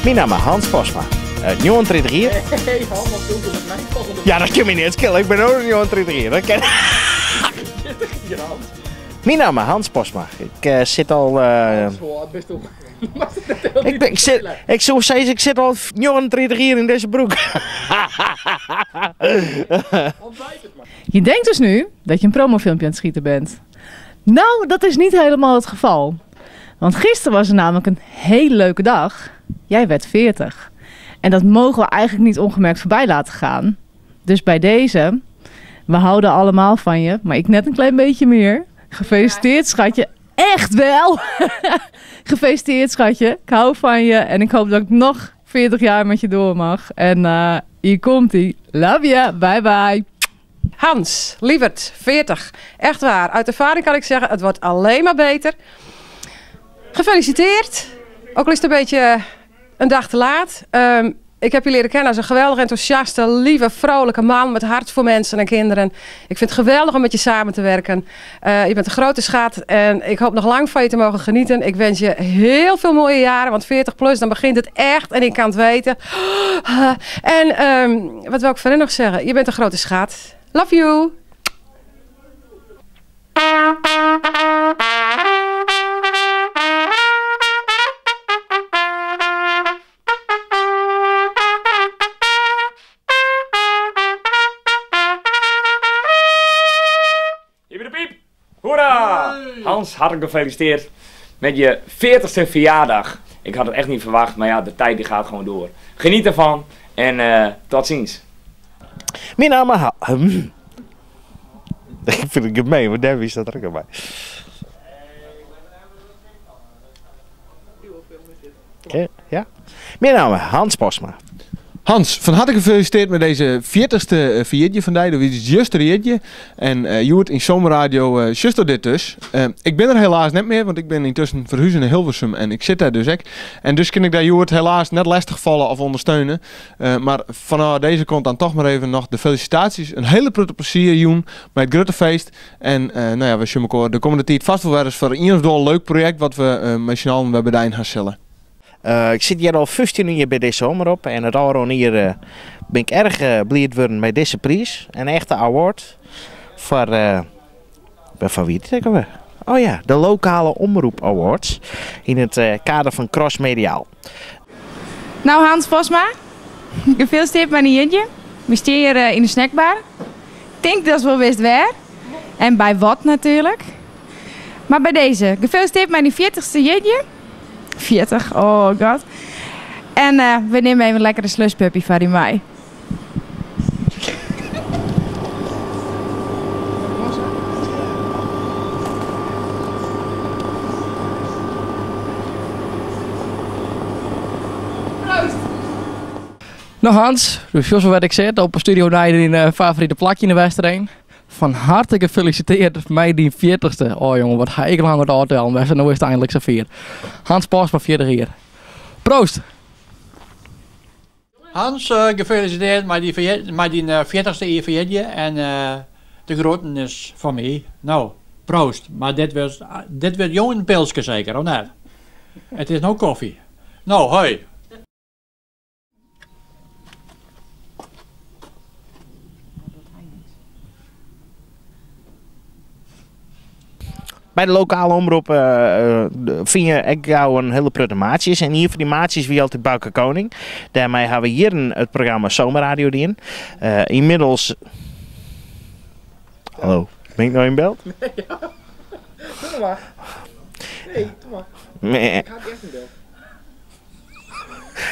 Mijn naam is Hans Posma. 39 jaar. Hey, Hans, wat doe je met mij volgende? Ja, dat kan me niet schelen. Ik ben ook 39 jaar. Dat kan... Hier, Hans. Mijn naam is Hans Posma. Ik zit al... Zo, best toch. Ik zou zeggen, ik zit al 39 jaar in deze broek. Je denkt dus nu dat je een promofilmpje aan het schieten bent. Nou, dat is niet helemaal het geval. Want gisteren was er namelijk een hele leuke dag. Jij werd 40. En dat mogen we eigenlijk niet ongemerkt voorbij laten gaan. Dus bij deze, we houden allemaal van je, maar ik net een klein beetje meer. Gefeliciteerd, schatje. Echt wel! Gefeliciteerd, schatje. Ik hou van je en ik hoop dat ik nog 40 jaar met je door mag. En hier komt-ie. Love you. Bye bye. Hans, lieverd, 40. Echt waar. Uit ervaring kan ik zeggen, het wordt alleen maar beter. Gefeliciteerd. Ook al is het een beetje een dag te laat. Ik heb je leren kennen als een geweldig enthousiaste, lieve, vrolijke man met hart voor mensen en kinderen. Ik vind het geweldig om met je samen te werken. Je bent een grote schat en ik hoop nog lang van je te mogen genieten. Ik wens je heel veel mooie jaren, want 40 plus, dan begint het echt en ik kan het weten. En wat wil ik verder nog zeggen? Je bent een grote schat. Love you. Hoera! Hans, hartelijk gefeliciteerd met je 40ste verjaardag. Ik had het echt niet verwacht, maar ja, de tijd die gaat gewoon door. Geniet ervan en tot ziens. Mijn naam is... Ik vind het gemeen, want Debbie staat er ook al bij. Okay, ja. Mijn naam is Hans Posma. Hans, van harte gefeliciteerd met deze 40ste verjaardag van jou. Dat is juist een verjaardag. En je hoort in Zomerradio juist door dit dus. Ik ben er helaas net meer, want ik ben intussen verhuisd naar Hilversum en ik zit daar dus ook. En dus kan ik daar Joert helaas net lastig vallen of ondersteunen. Maar vanaf deze kant dan toch maar even nog de felicitaties. Een hele grote plezier, Joen, met het grote feest. En nou ja, we zullen elkaar de komende tijd vast wel weer eens voor een of ander leuk project wat we met z'n allen bij Bedijn gaan stellen. Ik zit hier al 15 jaar bij deze zomer op en het al hier ben ik erg blij worden met deze prijs. Een echte award voor, van wie denken we? Oh ja, de lokale omroep awards in het kader van Cross Mediaal. Nou Hans Posma, gefeliciteerd met een jintje. We staan hier in de snackbar. Ik denk dat is wel best waar. En bij wat natuurlijk. Maar bij deze, gefeliciteerd met die 40ste jintje. 40, oh god. En we nemen even een lekkere slushpuppy van die mij. Nou Hans, dus zoals wat ik zei, op Studio Nijden in een favoriete plakje in de Westereen. Van harte gefeliciteerd met die 40ste. Oh jongen, wat ga ik lang het auto aan. En nu is het eindelijk zo 4. Hans Posma 40 hier. Proost! Hans, gefeliciteerd met die 40ste verjaardag en de grote is van mij. Nou, proost. Maar dit werd jong een pilsje zeker, of niet? Het is nou koffie. Nou, hoi. Bij de lokale omroep vind je ik jou een hele prutte maatjes. En hier voor die maatjes wie altijd Bouke Koning. Daarmee hebben we hier het programma Zomerradio in. Inmiddels... Hallo, ben ik nou in beeld? Nee, ja. Doe maar. Nee, doe maar. Nee. Ik ga het echt in beeld.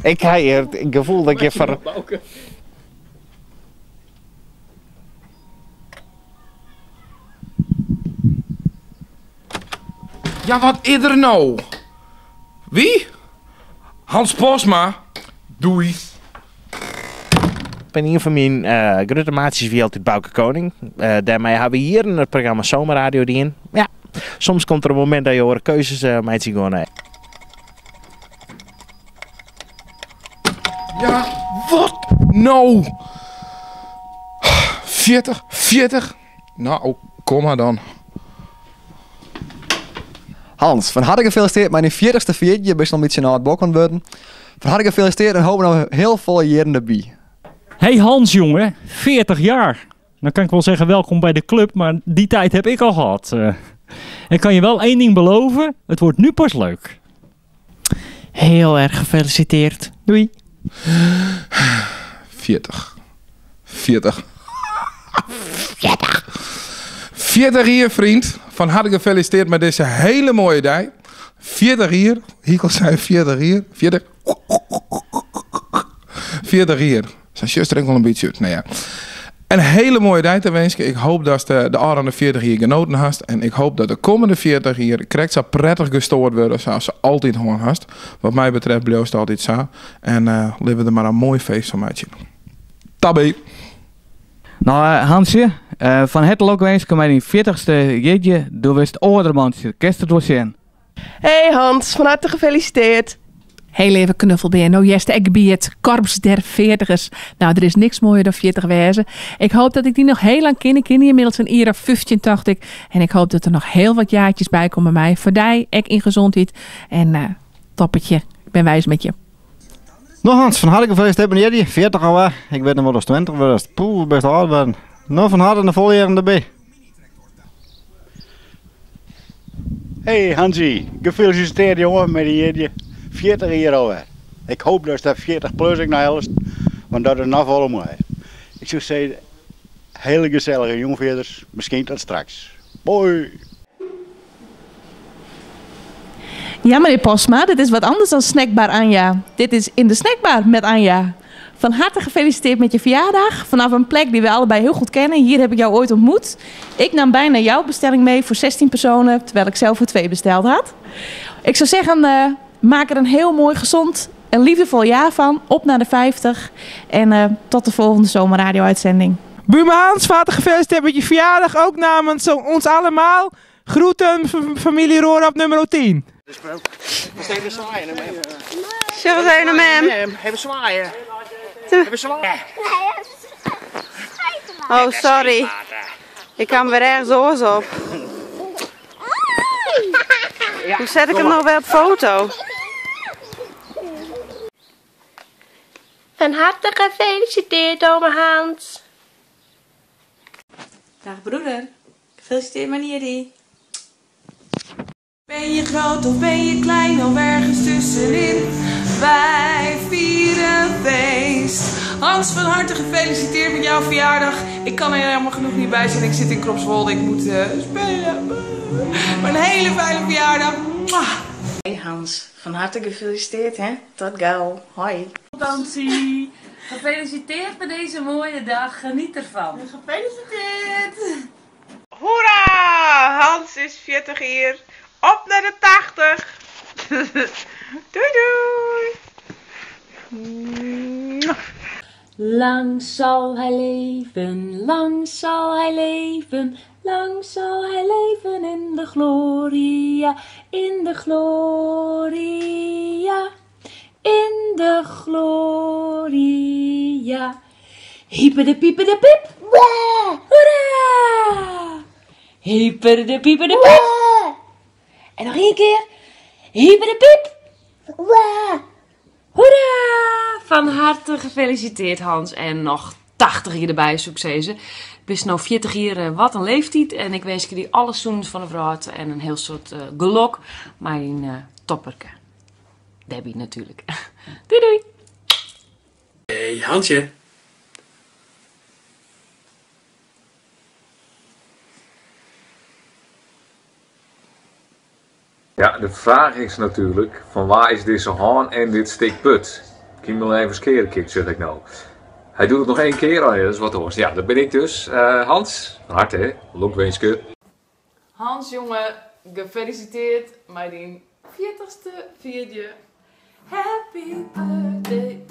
Ik ga hier het gevoel dat je van... Ja, wat is er nou? Wie? Hans Posma? Doei. Ik ben een van mijn grote maatjes wie altijd Bouke Koning. Daarmee hebben we hier in het programma Zomerradio in. Ja, soms komt er een moment dat je hoort keuzes met zich gewoon. Ja, wat nou? 40? Nou, kom maar dan. Hans, van harte gefeliciteerd met je 40ste verjaardag. Je bent nog een beetje naar het bokken worden. Van harte gefeliciteerd en hopen nog heel veel jaren erbij. Hey Hans, jongen, 40 jaar. Dan kan ik wel zeggen welkom bij de club, maar die tijd heb ik al gehad. Ik kan je wel één ding beloven, het wordt nu pas leuk. Heel erg gefeliciteerd. Doei. 40 hier, vriend. Van harte gefeliciteerd met deze hele mooie dag. 40 hier. Hiekel zei 40 hier. 40 hier. Zijn zuster wel een beetje uit. Nou ja. Een hele mooie dag te wensen. Ik hoop dat de andere 40 hier genoten hast. En ik hoop dat de komende 40 hier correct zo prettig gestoord worden zoals ze altijd gewoon hast. Wat mij betreft bleef het altijd zo. En leven er maar een mooi feest van maatje. Tabé. Nou Hansje, van het ook wensen mij die 40ste jeetje. Doe wist oudermannetje. Kerst het zien. Hey Hans, van harte gefeliciteerd. Heel even knuffelbeer. Nou, jeste ik bij het korps der 40ers. Nou, er is niks mooier dan 40 wezen. Ik hoop dat ik die nog heel lang ken. Inmiddels een jaar of 15, dacht ik. En ik hoop dat er nog heel wat jaartjes bij komen bij mij. Voor die, ik in gezondheid. En toppetje. Ik ben wijs met je. Nou Hans, van harte gefeliciteerd met jullie. 40 alweer. Ik ben er wel eens 20 geweest. Poeh, best oud ben. Nou, van harte een volle jaren erbij. Hey Hansie, gefeliciteerd jongen met die 40 jaar alweer. Ik hoop dat dat 40 plus ik nou helst, want dat is nog wel mooi. Ik zou zeggen, hele gezellige jongveerders, misschien tot straks. Boi! Ja meneer Posma, dit is wat anders dan Snackbar Anja. Dit is In de Snackbar met Anja. Van harte gefeliciteerd met je verjaardag. Vanaf een plek die we allebei heel goed kennen. Hier heb ik jou ooit ontmoet. Ik nam bijna jouw bestelling mee voor 16 personen, terwijl ik zelf voor 2 besteld had. Ik zou zeggen, maak er een heel mooi, gezond en liefdevol jaar van. Op naar de 50. En tot de volgende zomerradio-uitzending. Buurman Hans, van harte gefeliciteerd met je verjaardag. Ook namens ons allemaal. Groeten, familie Roor op nummer 10. Even zwaaien, ma'am. Zeg eens even, ma'am. Even zwaaien. Even zwaaien. Oh, sorry. Ik kan weer ergens oors op. Hoe zet ik hem nou weer op foto? Van harte gefeliciteerd, oma Hans. Dag broeder. Gefeliciteerd meneer. Ben je groot of ben je klein of ergens tussenin? Wij vieren feest. Hans, van harte gefeliciteerd met jouw verjaardag. Ik kan er helemaal genoeg niet bij zijn. Ik zit in Kropswolde. Ik moet spelen. Maar een hele fijne verjaardag. Hey Hans, van harte gefeliciteerd hè. Tot gauw. Hoi. Vakantie. Gefeliciteerd met deze mooie dag. Geniet ervan. Gefeliciteerd. Hoera! Hans is 40 hier. Op naar de 80. Doei doei. Lang zal hij leven, lang zal hij leven, lang zal hij leven in de gloria, in de gloria, in de gloria. Hyper de pieper de piep, hoera! Hyper de pieper de piep. En nog 1 keer. Hyper de piep. Hoera! Van harte gefeliciteerd Hans. En nog 80 hier erbij, successen. Bist nou 40 hier, wat een leeftijd. En ik wens jullie alle zoens van de vrouw en een heel soort gelok. Maar een topperke. Debbie natuurlijk. Doei doei. Hey Hansje. Ja, de vraag is natuurlijk, van waar is deze haan en dit stik put? Ik moet wel even skeren, kijk, zeg ik nou. Hij doet het nog 1 keer, oh ja, dat is wat hoor. Ja, dat ben ik dus. Hans, van harte hè, Lonkwenske. Hans jongen, gefeliciteerd met die 40ste vierde. Happy birthday.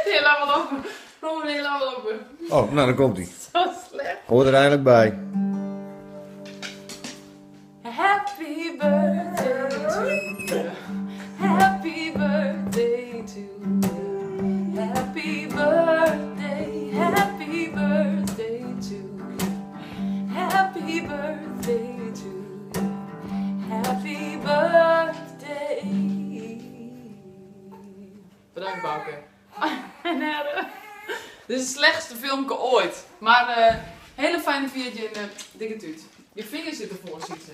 Heel allemaal open. Nog heel allemaal open. Oh, nou dan komt hij. Zo slecht. Hoort er eindelijk bij. Happy birthday to you. Happy birthday to you. Happy birthday, happy birthday to you. Happy birthday to you. Happy birthday. bakken. Dit is het slechtste filmpje ooit. Maar hele fijne viertje in dikke tuut. Je vingers zitten vol, ziet ze.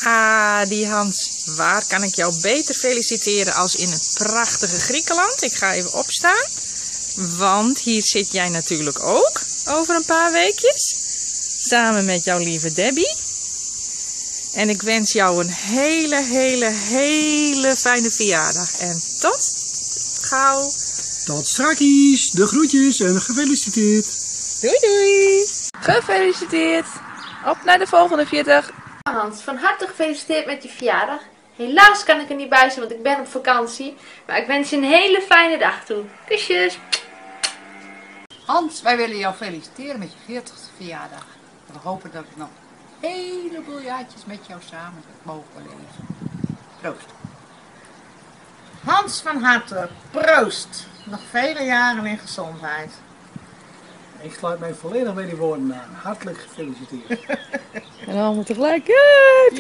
Ah, die Hans. Waar kan ik jou beter feliciteren als in het prachtige Griekenland? Ik ga even opstaan. Want hier zit jij natuurlijk ook over een paar weekjes. Samen met jouw lieve Debbie. En ik wens jou een hele fijne verjaardag. En tot gauw. Tot strakkies. De groetjes en gefeliciteerd. Doei doei. Gefeliciteerd. Op naar de volgende 40. Hans, van harte gefeliciteerd met je verjaardag. Helaas kan ik er niet bij zijn, want ik ben op vakantie. Maar ik wens je een hele fijne dag toe. Kusjes. Hans, wij willen jou feliciteren met je 40ste verjaardag. We hopen dat ik nog een heleboel jaartjes met jou samen mogen leven. Proost. Hans, van harte, proost. Nog vele jaren in gezondheid. Ik sluit mij volledig bij die woorden aan. Hartelijk gefeliciteerd. En allemaal tegelijk. Yay!